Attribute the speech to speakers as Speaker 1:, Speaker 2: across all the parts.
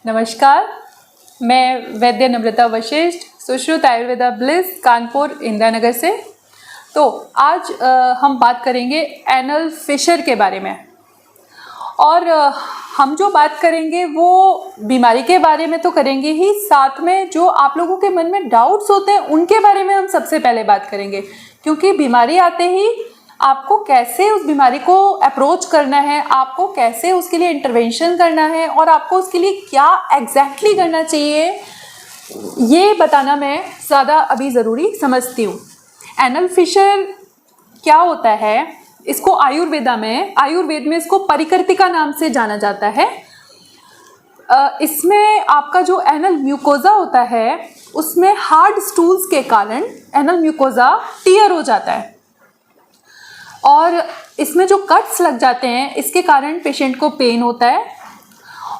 Speaker 1: नमस्कार, मैं वैद्य नम्रता वशिष्ठ, सुश्रुत आयुर्वेदा ब्लिस, कानपुर, इंदिरा नगर से। तो आज हम बात करेंगे एनल फिशर के बारे में। और हम जो बात करेंगे वो बीमारी के बारे में तो करेंगे ही, साथ में जो आप लोगों के मन में डाउट्स होते हैं उनके बारे में हम सबसे पहले बात करेंगे। क्योंकि बीमारी आते ही आपको कैसे उस बीमारी को अप्रोच करना है, आपको कैसे उसके लिए इंटरवेंशन करना है और आपको उसके लिए क्या एग्जैक्टली करना चाहिए, ये बताना मैं ज़्यादा अभी ज़रूरी समझती हूँ। एनल फिशर क्या होता है, इसको आयुर्वेद में इसको परिकर्तिका नाम से जाना जाता है। इसमें आपका जो एनल म्यूकोजा होता है उसमें हार्ड स्टूल्स के कारण एनल म्यूकोजा टियर हो जाता है और इसमें जो कट्स लग जाते हैं इसके कारण पेशेंट को पेन होता है।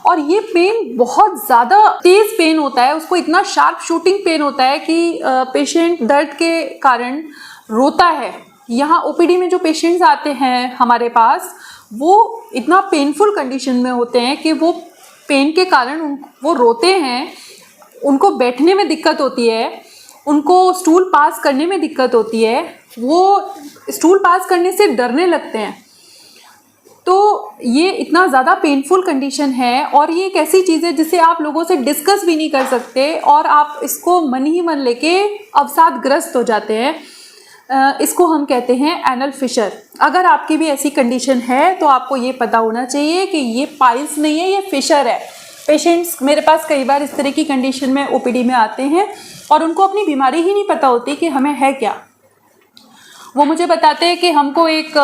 Speaker 1: और ये पेन बहुत ज़्यादा तेज़ पेन होता है, उसको इतना शार्प शूटिंग पेन होता है कि पेशेंट दर्द के कारण रोता है। यहाँ ओपीडी में जो पेशेंट्स आते हैं हमारे पास, वो इतना पेनफुल कंडीशन में होते हैं कि वो पेन के कारण वो रोते हैं, उनको बैठने में दिक्कत होती है, उनको स्टूल पास करने में दिक्कत होती है, वो स्टूल पास करने से डरने लगते हैं। तो ये इतना ज़्यादा पेनफुल कंडीशन है और ये एक ऐसी चीज़ है जिसे आप लोगों से डिस्कस भी नहीं कर सकते और आप इसको मन ही मन लेके अवसादग्रस्त हो जाते हैं। इसको हम कहते हैं एनल फिशर। अगर आपकी भी ऐसी कंडीशन है तो आपको ये पता होना चाहिए कि ये पाइल्स नहीं है, ये फिशर है। पेशेंट्स मेरे पास कई बार इस तरह की कंडीशन में ओपीडी में आते हैं और उनको अपनी बीमारी ही नहीं पता होती कि हमें है क्या। वो मुझे बताते हैं कि हमको एक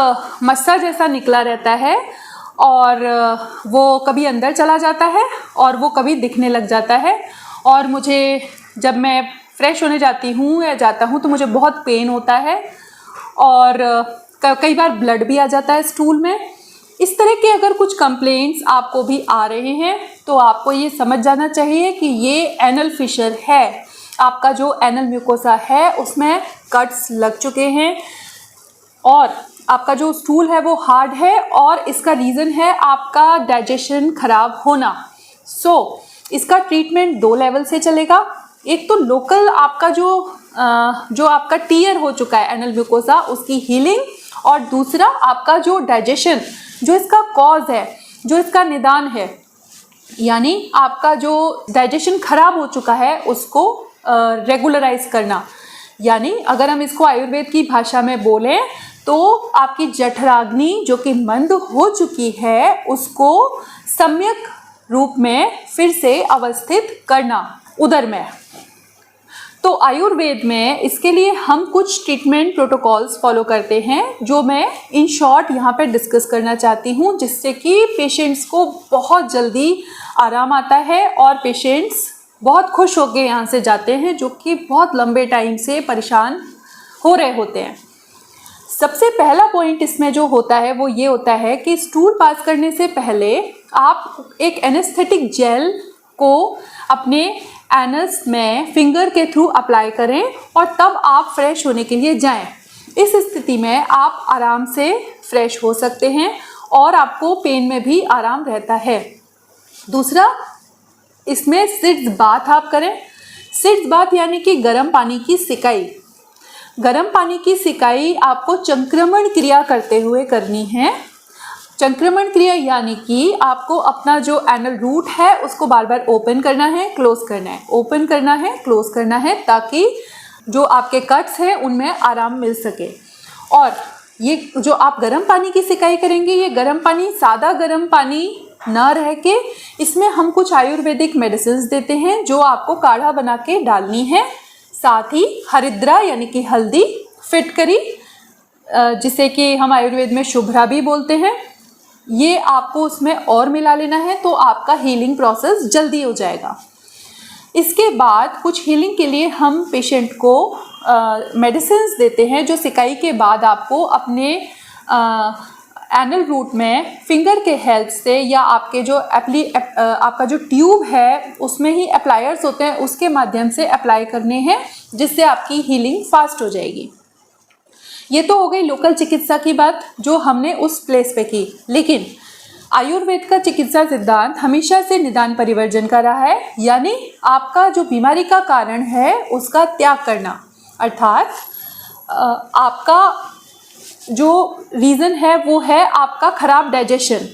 Speaker 1: मस्सा जैसा निकला रहता है और वो कभी अंदर चला जाता है और वो कभी दिखने लग जाता है। और मुझे जब मैं फ्रेश होने जाती हूँ या जाता हूँ तो मुझे बहुत पेन होता है और कई बार ब्लड भी आ जाता है स्टूल में। इस तरह के अगर कुछ कंप्लेंट्स आपको भी आ रहे हैं तो आपको ये समझ जाना चाहिए कि ये एनल फिशर है। आपका जो एनल म्यूकोसा है उसमें कट्स लग चुके हैं और आपका जो स्टूल है वो हार्ड है और इसका रीज़न है आपका डाइजेशन खराब होना। इसका ट्रीटमेंट 2 लेवल से चलेगा। एक तो लोकल आपका जो आपका टियर हो चुका है एनल म्यूकोसा, उसकी हीलिंग, और दूसरा आपका जो डाइजेशन, जो इसका कॉज है, जो इसका निदान है, यानी आपका जो डाइजेशन खराब हो चुका है उसको रेगुलराइज करना। यानी अगर हम इसको आयुर्वेद की भाषा में बोलें तो आपकी जठराग्नि जो कि मंद हो चुकी है उसको सम्यक रूप में फिर से अवस्थित करना उदर में। तो आयुर्वेद में इसके लिए हम कुछ ट्रीटमेंट प्रोटोकॉल्स फॉलो करते हैं जो मैं इन शॉर्ट यहाँ पे डिस्कस करना चाहती हूँ, जिससे कि पेशेंट्स को बहुत जल्दी आराम आता है और पेशेंट्स बहुत खुश होकर यहाँ से जाते हैं जो कि बहुत लंबे टाइम से परेशान हो रहे होते हैं। सबसे पहला पॉइंट इसमें जो होता है वो ये होता है कि स्टूल पास करने से पहले आप एक एनेस्थेटिक जेल को अपने एनस में फिंगर के थ्रू अप्लाई करें और तब आप फ्रेश होने के लिए जाएं। इस स्थिति में आप आराम से फ्रेश हो सकते हैं और आपको पेन में भी आराम रहता है। दूसरा, इसमें सिड्स बाथ आप करें। सिड्स बाथ यानी कि गर्म पानी की सिकाई। गर्म पानी की सिकाई आपको चंक्रमण क्रिया करते हुए करनी है। चंक्रमण क्रिया यानी कि आपको अपना जो एनल रूट है उसको बार बार ओपन करना है, क्लोज करना है, ओपन करना है, क्लोज करना है, ताकि जो आपके कट्स हैं उनमें आराम मिल सके। और ये जो आप गर्म पानी की सिकाई करेंगे, ये गर्म पानी सादा गर्म पानी ना रह के इसमें हम कुछ आयुर्वेदिक मेडिसिन देते हैं जो आपको काढ़ा बना के डालनी है। साथ ही हरिद्रा यानी कि हल्दी, फिटकरी जिसे कि हम आयुर्वेद में शुभ्रा भी बोलते हैं, ये आपको उसमें और मिला लेना है तो आपका हीलिंग प्रोसेस जल्दी हो जाएगा। इसके बाद कुछ हीलिंग के लिए हम पेशेंट को मेडिसिन देते हैं जो सिकाई के बाद आपको अपने एनल रूट में फिंगर के हेल्प से या आपके जो आपका जो ट्यूब है उसमें ही अप्लायर्स होते हैं उसके माध्यम से अप्लाई करने हैं, जिससे आपकी हीलिंग फास्ट हो जाएगी। ये तो हो गई लोकल चिकित्सा की बात जो हमने उस प्लेस पे की। लेकिन आयुर्वेद का चिकित्सा सिद्धांत हमेशा से निदान परिवर्जन का रहा है, यानी आपका जो बीमारी का कारण है उसका त्याग करना, अर्थात आपका जो रीज़न है वो है आपका खराब डाइजेशन।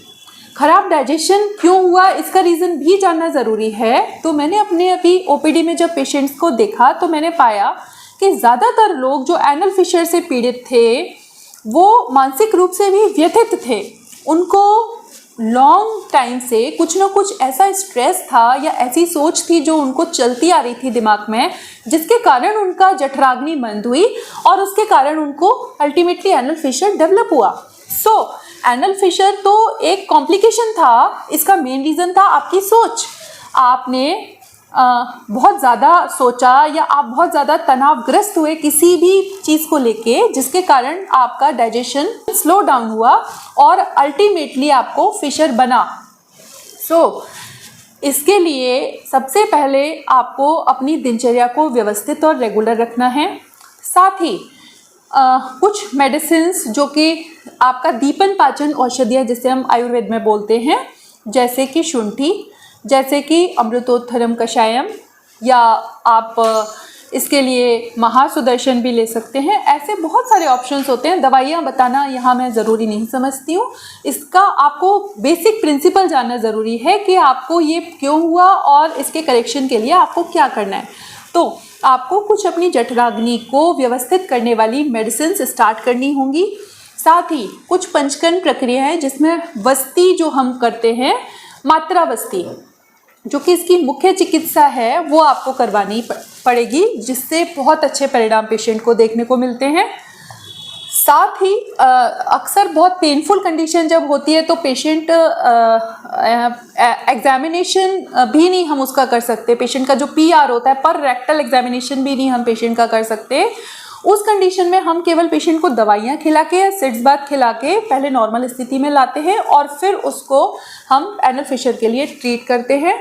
Speaker 1: खराब डाइजेशन क्यों हुआ इसका रीज़न भी जानना ज़रूरी है। तो मैंने अपने अभी ओपीडी में जब पेशेंट्स को देखा तो मैंने पाया कि ज़्यादातर लोग जो एनल फिशर से पीड़ित थे वो मानसिक रूप से भी व्यथित थे। उनको लॉन्ग टाइम से कुछ ना कुछ ऐसा स्ट्रेस था या ऐसी सोच थी जो उनको चलती आ रही थी दिमाग में, जिसके कारण उनका जठराग्नि मंद हुई और उसके कारण उनको अल्टीमेटली एनल फिशर डेवलप हुआ। एनल फिशर तो एक कॉम्प्लिकेशन था, इसका मेन रीज़न था आपकी सोच। आपने बहुत ज़्यादा सोचा या आप बहुत ज़्यादा तनावग्रस्त हुए किसी भी चीज़ को लेके, जिसके कारण आपका डाइजेशन स्लो डाउन हुआ और अल्टीमेटली आपको फिशर बना। इसके लिए सबसे पहले आपको अपनी दिनचर्या को व्यवस्थित और रेगुलर रखना है। साथ ही कुछ मेडिसिन्स जो कि आपका दीपन पाचन औषधियाँ जिसे हम आयुर्वेद में बोलते हैं, जैसे कि शुंठी, जैसे कि अमृतोत्थरम कषायम, या आप इसके लिए महासुदर्शन भी ले सकते हैं। ऐसे बहुत सारे ऑप्शंस होते हैं। दवाइयाँ बताना यहाँ मैं ज़रूरी नहीं समझती हूँ। इसका आपको बेसिक प्रिंसिपल जानना ज़रूरी है कि आपको ये क्यों हुआ और इसके करेक्शन के लिए आपको क्या करना है। तो आपको कुछ अपनी जठराग्नि को व्यवस्थित करने वाली मेडिसिन स्टार्ट करनी होंगी। साथ ही कुछ पंचकर्म प्रक्रिया है जिसमें वस्ती जो हम करते हैं, मात्रा वस्ती, जो कि इसकी मुख्य चिकित्सा है, वो आपको करवानी पड़ेगी, जिससे बहुत अच्छे परिणाम पेशेंट को देखने को मिलते हैं। साथ ही अक्सर बहुत पेनफुल कंडीशन जब होती है तो पेशेंट एग्जामिनेशन भी नहीं हम उसका कर सकते। पेशेंट का जो PR होता है, पर रेक्टल एग्जामिनेशन भी नहीं हम पेशेंट का कर सकते। उस कंडीशन में हम केवल पेशेंट को दवाइयाँ खिला के, सिड्स बाथ खिला के पहले नॉर्मल स्थिति में लाते हैं और फिर उसको हम एनल फिशर के लिए ट्रीट करते हैं।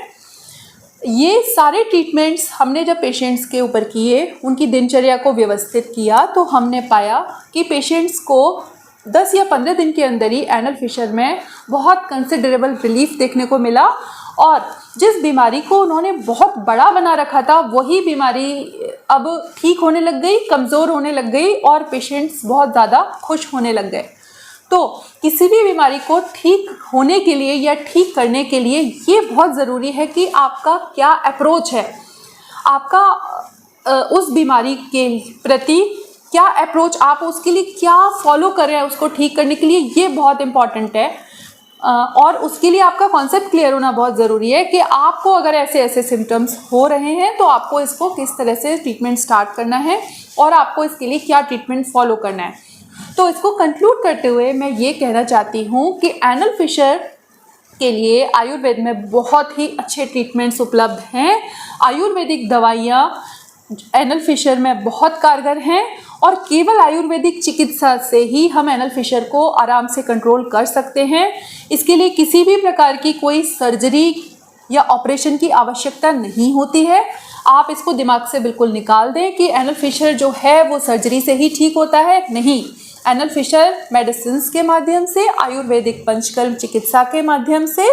Speaker 1: ये सारे ट्रीटमेंट्स हमने जब पेशेंट्स के ऊपर किए, उनकी दिनचर्या को व्यवस्थित किया, तो हमने पाया कि पेशेंट्स को 10 या 15 दिन के अंदर ही एनल फिशर में बहुत कंसिडरेबल रिलीफ देखने को मिला और जिस बीमारी को उन्होंने बहुत बड़ा बना रखा था वही बीमारी अब ठीक होने लग गई, कमज़ोर होने लग गई और पेशेंट्स बहुत ज़्यादा खुश होने लग गए। तो किसी भी बीमारी को ठीक होने के लिए या ठीक करने के लिए ये बहुत ज़रूरी है कि आपका क्या अप्रोच है, आपका उस बीमारी के प्रति क्या अप्रोच, आप उसके लिए क्या फॉलो कर रहे हैं उसको ठीक करने के लिए, ये बहुत इम्पॉर्टेंट है। और उसके लिए आपका कॉन्सेप्ट क्लियर होना बहुत ज़रूरी है कि आपको अगर ऐसे ऐसे सिम्टम्स हो रहे हैं तो आपको इसको किस तरह से ट्रीटमेंट स्टार्ट करना है और आपको इसके लिए क्या ट्रीटमेंट फॉलो करना है। तो इसको कंक्लूड करते हुए मैं ये कहना चाहती हूँ कि एनल फिशर के लिए आयुर्वेद में बहुत ही अच्छे ट्रीटमेंट्स उपलब्ध हैं। आयुर्वेदिक दवाइयाँ एनल फिशर में बहुत कारगर हैं और केवल आयुर्वेदिक चिकित्सा से ही हम एनल फिशर को आराम से कंट्रोल कर सकते हैं। इसके लिए किसी भी प्रकार की कोई सर्जरी या ऑपरेशन की आवश्यकता नहीं होती है। आप इसको दिमाग से बिल्कुल निकाल दें कि एनल फिशर जो है वो सर्जरी से ही ठीक होता है। नहीं, एनल फिशर मेडिसिन्स के माध्यम से, आयुर्वेदिक पंचकर्म चिकित्सा के माध्यम से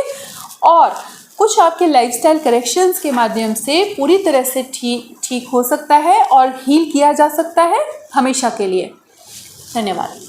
Speaker 1: और कुछ आपके लाइफस्टाइल करेक्शंस के माध्यम से पूरी तरह से ठीक हो सकता है और हील किया जा सकता है हमेशा के लिए। धन्यवाद।